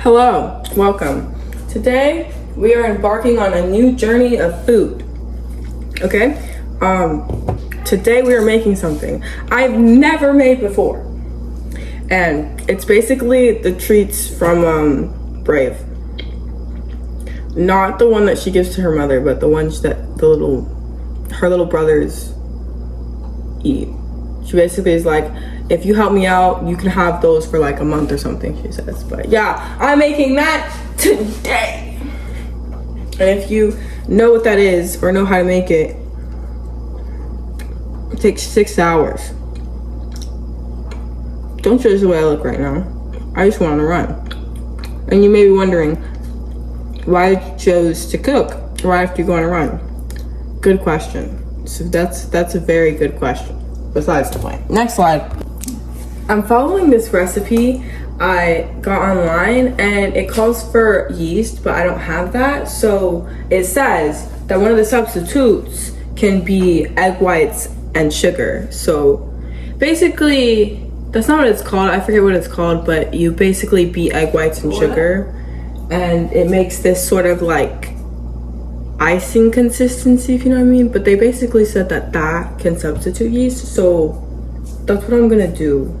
Hello, welcome. Today we are embarking on a new journey of food. Okay? Today we are making something I've never made before. And it's basically the treats from Brave. Not the one that she gives to her mother, but the ones that her little brothers eat. She basically is like, if you help me out, you can have those for like a month or something, she says. But yeah, I'm making that today. And if you know what that is or know how to make it, it takes 6 hours. Don't judge the way I look right now. I just want to run. And you may be wondering why I chose to cook right after you go on a run. Good question. So that's a very good question. Besides the point. Next slide. I'm following this recipe I got online and it calls for yeast, but I don't have that. So it says that one of the substitutes can be egg whites and sugar. So basically, that's not what it's called. I forget what it's called, but you basically beat egg whites and sugar and it makes this sort of like icing consistency, if you know what I mean. But they basically said that can substitute yeast. So that's what I'm gonna do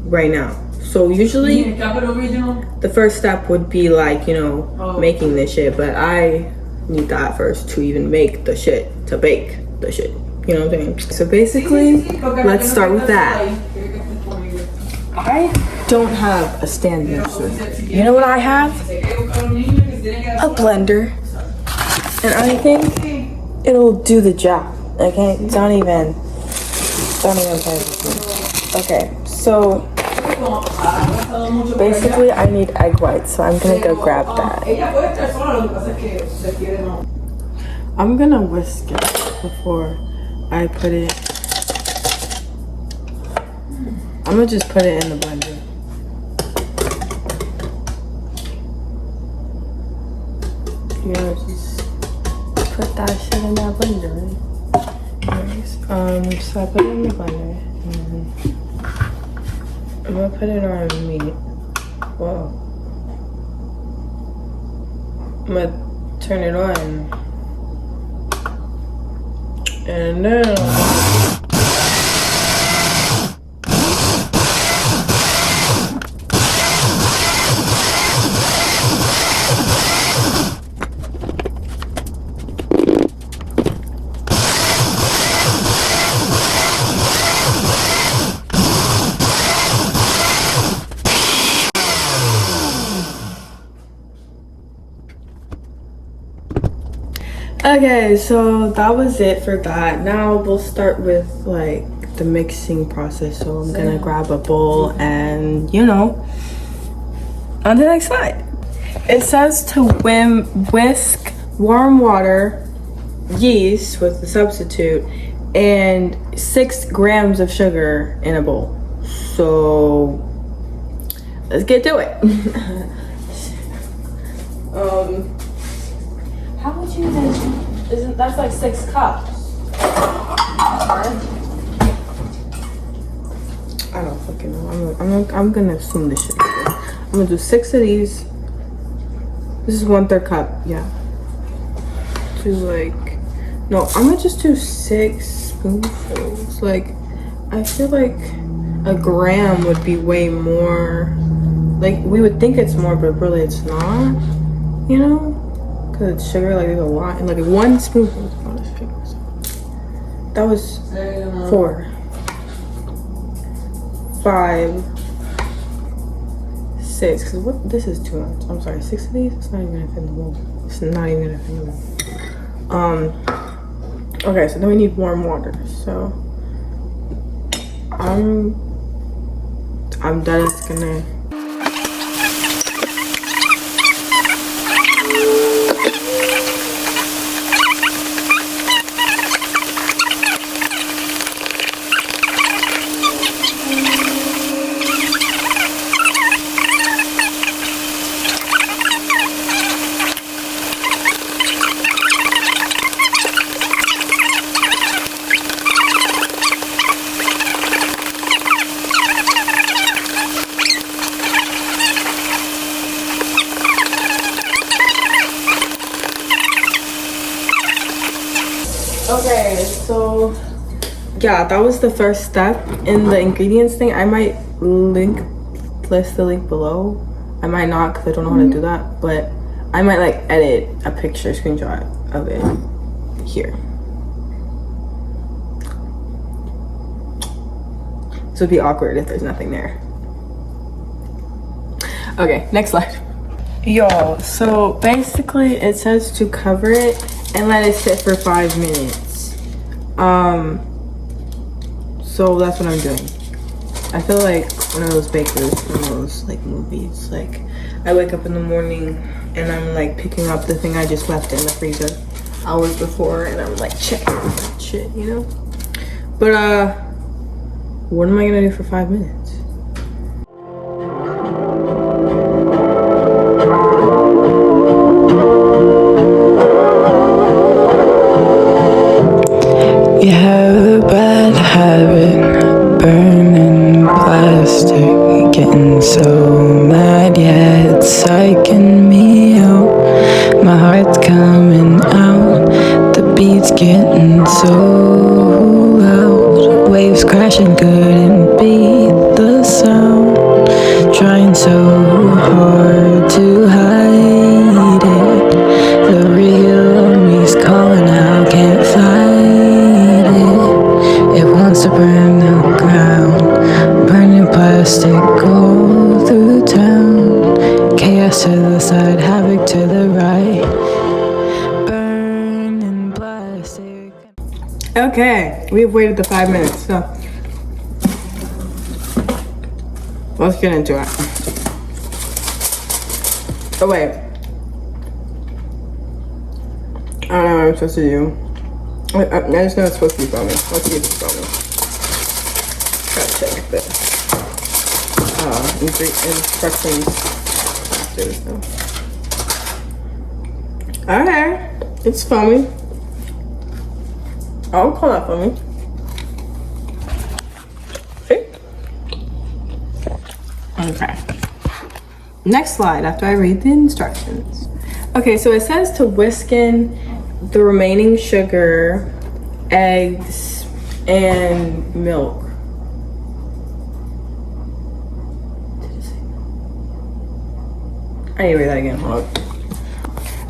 right now. So usually the first step would be like, making this shit, but I need that first to even make the shit, to bake the shit. You know what I'm saying? So basically, let's start with that. I don't have a stand mixer. You know what I have? A blender. And I think it'll do the job. Okay? Don't even play with me. Okay, so basically I need egg whites, so I'm gonna go grab that. I'm gonna whisk it before I put it. I'm gonna just put it in the blender. Just put that shit in that blender, right? Anyways, so I put it in the blender. I'm gonna put it on meat. Whoa. I'm gonna turn it on. And then okay, so that was it for that. Now we'll start with like the mixing process. So I'm gonna grab a bowl and on the next slide. It says to whisk warm water, yeast with the substitute, and 6 grams of sugar in a bowl. So let's get to it. How would you even, that's like 6 cups. I don't fucking know. I'm gonna assume this shit. I'm gonna do 6 of these. This is 1/3 cup, yeah. No, I'm gonna just do 6 spoonfuls. Like, I feel like a gram would be way more. Like, we would think it's more, but really it's not, Because it's sugar, like there's a lot, and like 1 spoonful is a lot of sugar. So. That was 4, 5, 6. Cause what? This is too much. I'm sorry, 6 of these. It's not even gonna fit in the bowl. It's not even gonna fit in the bowl. Okay, so then we need warm water. So I'm done. It's gonna. Okay, so yeah, that was the first step in the ingredients thing. I might list the link below. I might not because I don't know how to do that, but I might like edit a picture screenshot of it here. So it'd be awkward if there's nothing there. Okay, next slide. Yo, so basically it says to cover it and let it sit for 5 minutes. So that's what I'm doing. I feel like one of those bakers, one of those like movies. Like I wake up in the morning and I'm like picking up the thing I just left in the freezer hours before, and I'm like checking that shit, you know? But what am I gonna do for 5 minutes? You have a bad habit, burning plastic, getting so mad, yeah, it's psyching me out. My heart's coming out, the beat's getting so loud. Waves crashing, couldn't beat the sound. Trying so hard to hide it. The real me's calling out, can't fight it. It wants to burn the ground, burning plastic all through town. Chaos to the side, havoc to the right, burning plastic. Okay, we've waited the 5 minutes, so let's get into it. Oh wait, I don't know what I'm supposed to do. I just know it's supposed to be filming. Let's see if it's filming. Gotta check the instructions after this though. Okay, it's filming. I'll call that filming. Okay. Next slide after I read the instructions. Okay, so it says to whisk in the remaining sugar, eggs, and milk. I need to read that again. Hold on.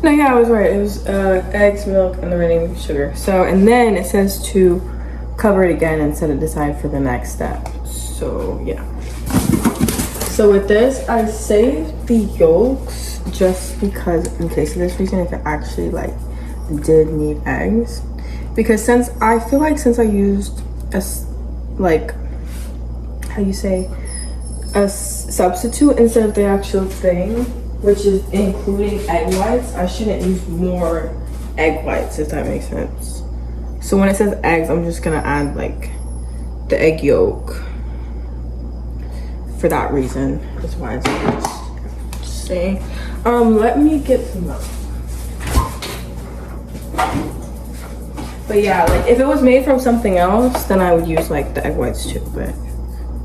No, yeah, I was right. It was eggs, milk, and the remaining sugar. So, and then it says to cover it again and set it aside for the next step. So, yeah. So with this, I saved the yolks just because, in case of this reason, if it actually like did need eggs, because since I feel like since I used a like, how you say, a substitute instead of the actual thing, which is including egg whites, I shouldn't use more egg whites, if that makes sense. So when it says eggs, I'm just gonna add like the egg yolk. For that reason, that's why it's saying. Let me get some milk. But yeah, like if it was made from something else, then I would use like the egg whites too. But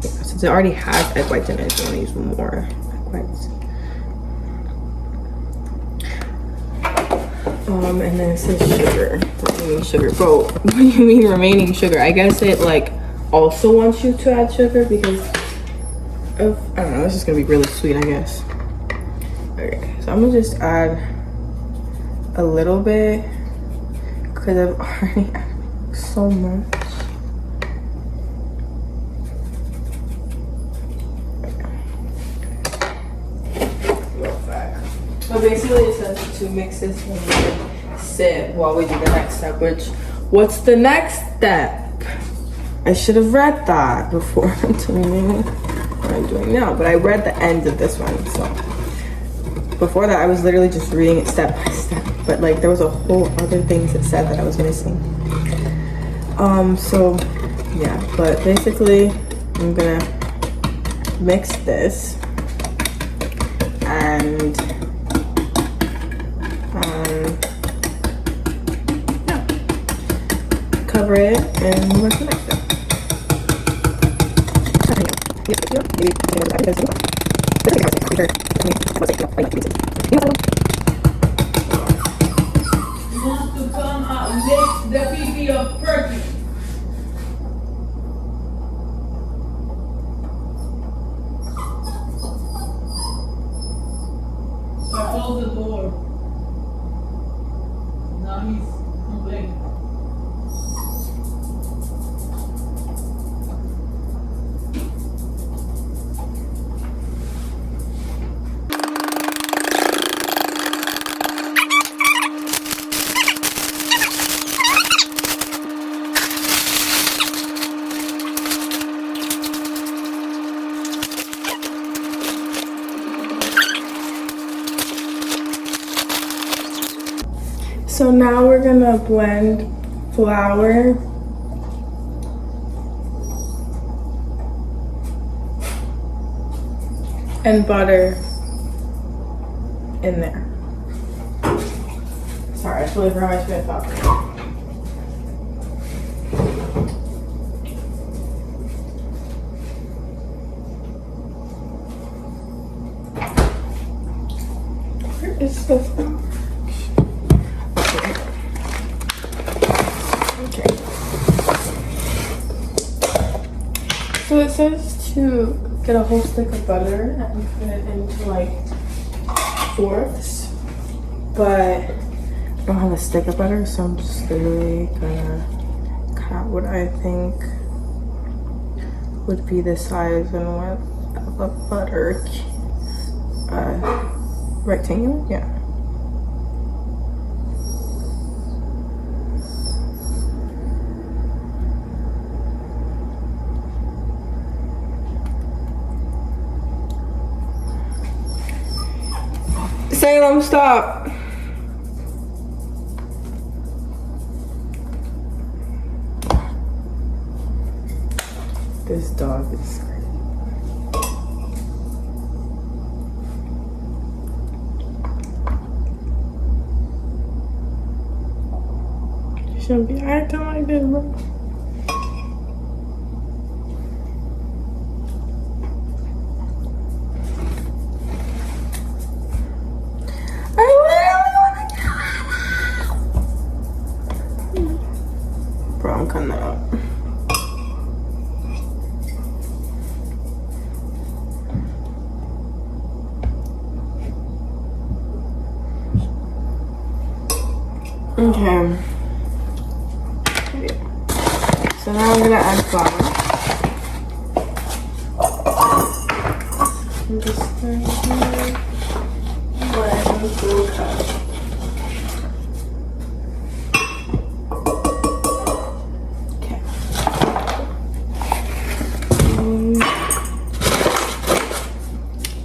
yeah, since it already has egg whites in it, I want to use more egg whites. And then it says sugar, remaining sugar. Bro, what do you mean remaining sugar? I guess it like also wants you to add sugar because of, I don't know, this is gonna be really sweet, I guess. Okay, so I'm gonna just add a little bit because I've already added so much. So basically it says to mix this and sit while we do the next step, which, what's the next step? I should have read that before doing what I'm doing now, but I read the end of this one, so. Before that, I was literally just reading it step by step, but like there was a whole other things it said that I was missing. So yeah, but basically I'm gonna mix this and cover it and what's the next step? To come out, mix the PPO. close the door. Now he's complaining. So now we're gonna blend flour and butter in there. Sorry, I totally forgot my spit top. Where is the flour? So it says to get a whole stick of butter and put it into like fourths, but I don't have a stick of butter, so I'm just literally gonna cut out what I think would be the size and width of a butter rectangle. Yeah. Salem, stop. This dog is crazy. You shouldn't be acting like this, bro. Bro, I'm cutting that out. Okay. So now I'm gonna add flour. I'm just going to blend full cup.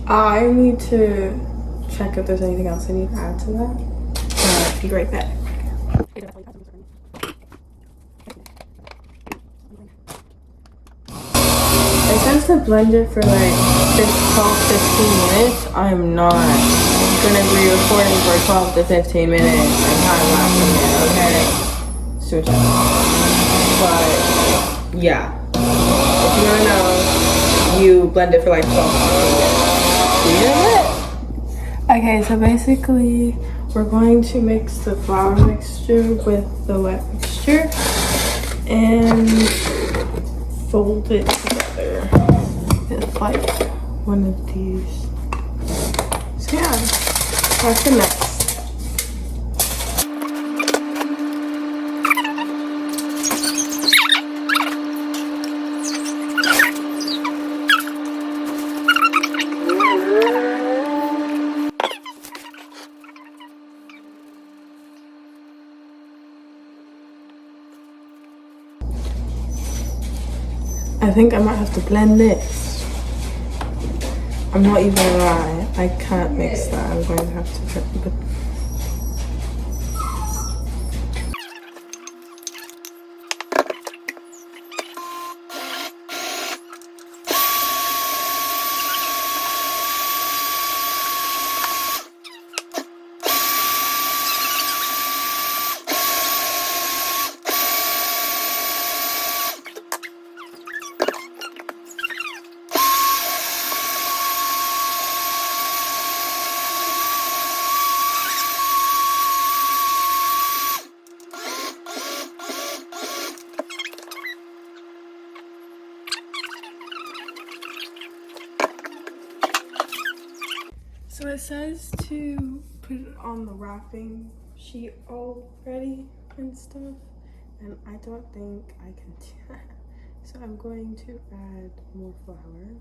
I need to check if there's anything else I need to add to that. Be right back. It says to blend it for like 12-15 minutes. I'm not gonna be recording for 12 to 15 minutes and time lapsing it, okay? Switch it. But yeah, if you wanna know, you blend it for like 12 to 15 minutes. Okay, so basically we're going to mix the flour mixture with the wet mixture and fold it together with like one of these. So yeah, that's the mix. I think I might have to blend this. I'm not even gonna lie. I can't mix that. I'm going to have to. So it says to put it on the wrapping sheet already and stuff, and I don't think I can do that. So I'm going to add more flour.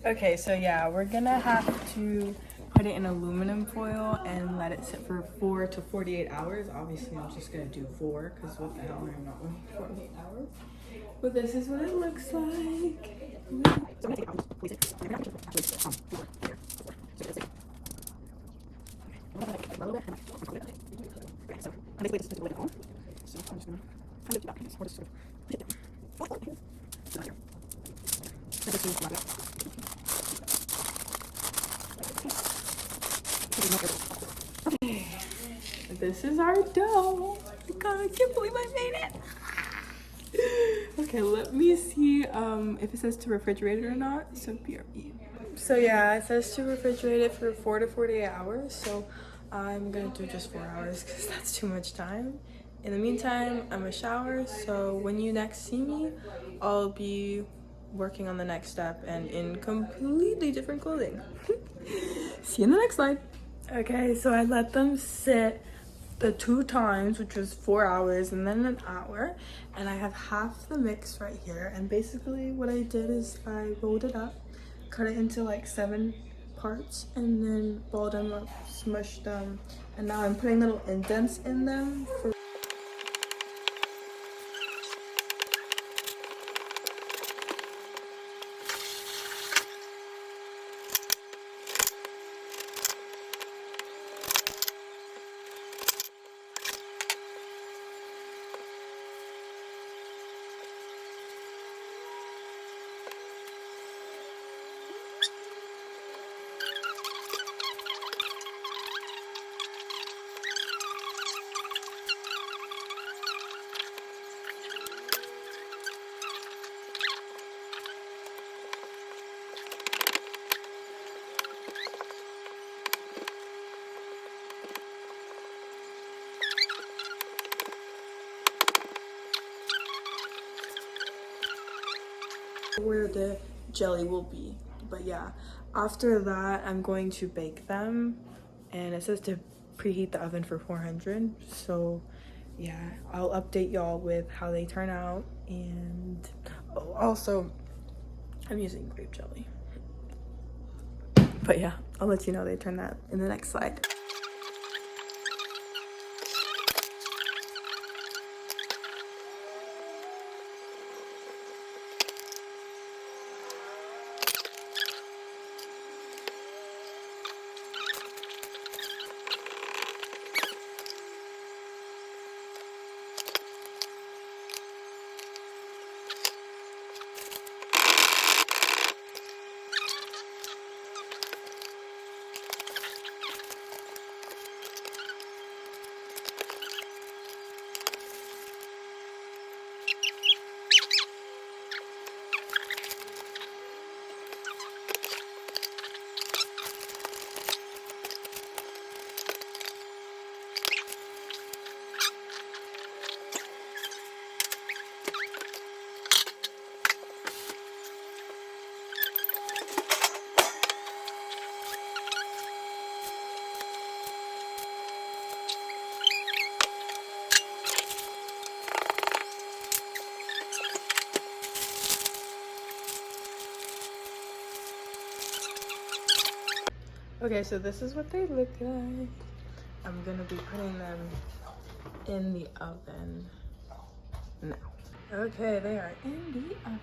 Okay, so yeah, we're gonna have to put it in aluminum foil and let it sit for 4 to 48 hours. Obviously, I'm just gonna do 4 because what the hell, I'm not waiting 48 hours. But this is what it looks like. This is our dough. God, I can't believe I made it. Okay, let me see if it says to refrigerate it or not. So BRB. So yeah, it says to refrigerate it for 4 to 48 hours. So I'm gonna do just 4 hours because that's too much time. In the meantime, I'm gonna shower. So when you next see me, I'll be working on the next step and in completely different clothing. See you in the next slide. Okay, so I let them sit the 2 times, which was 4 hours and then an hour, and I have half the mix right here. And basically what I did is I rolled it up, cut it into like 7 parts, and then balled them up, smushed them, and now I'm putting little indents in them for where the jelly will be. But yeah, after that I'm going to bake them, and it says to preheat the oven for 400. So yeah, I'll update y'all with how they turn out. And oh, also, I'm using grape jelly. But yeah, I'll let you know they turn out in the next slide. Okay, so this is what they look like. I'm gonna be putting them in the oven now. Okay, they are in the oven.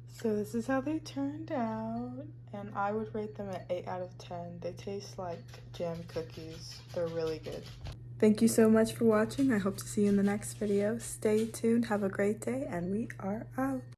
So this is how they turned out, and I would rate them an 8 out of 10. They taste like jam cookies. They're really good. Thank you so much for watching. I hope to see you in the next video. Stay tuned, have a great day, and we are out.